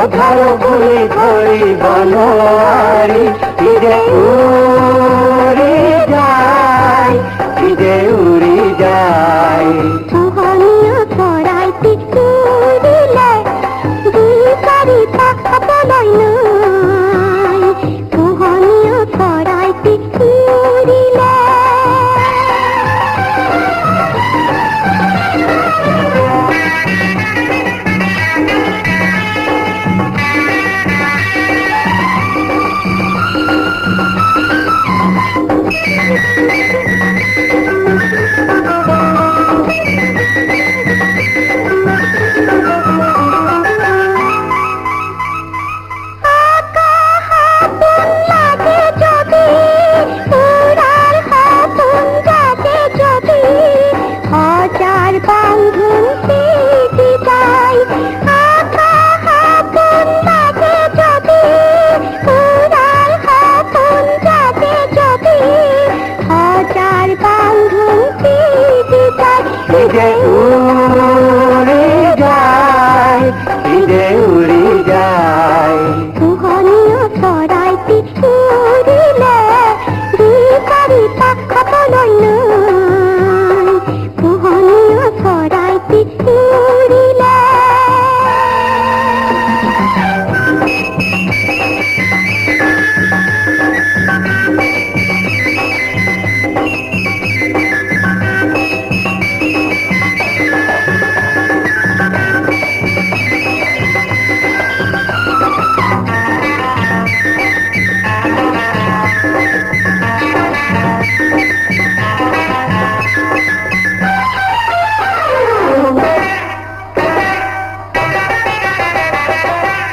অধার ভুলে ধরি বনোয়ারি ফিরে উড়ে যায়, ফিরে উড়ে যায়। মোহনীয় ছড়াইতে উড়িলে বিচারি পাবলাই নাই, মোহনীয় ছড়াইতে উড়িলে। ফিরে উড়ে যায়, ফিরে উড়ে যায়। মোহনীয় ছড়াইতে উড়িলে বিচারি পাবলাই নাই, মোহনীয় ছড়াইতে উড়িলে।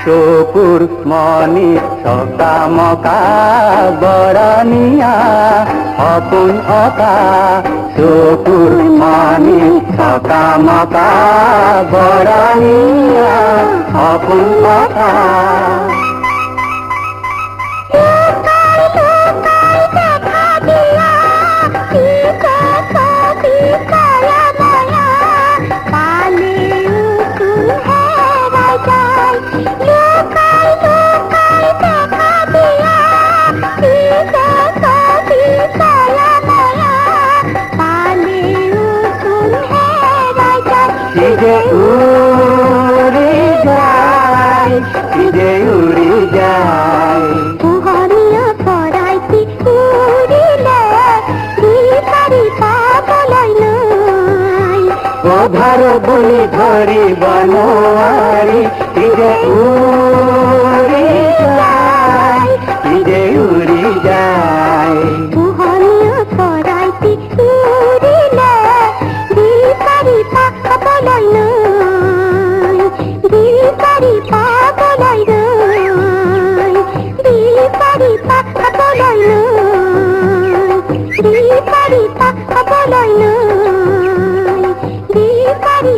চকুর মনি সকামকা বরনিয়া অপুন অকা, চকুর মনি সকামকা বরনিয়া অপুন অকা। ফিরে উড়ে যায়, ফিরে উড়ে যায়। মোহনীয় ছড়াইতে উড়িলে বিচারি পাবলাই নাই, অধার বলি ধরি বনোয়ারি ফিরে উড়ে যায়, ফিরে উড়ে যায়। মোহনীয় ছড়াইতে উড়িলে বিচারি পাবলাই নাই, বিচারি পাবলাই নাই, বিচারি পাবলাই নাই, বিচারি পাবলাই নাই, বিচারি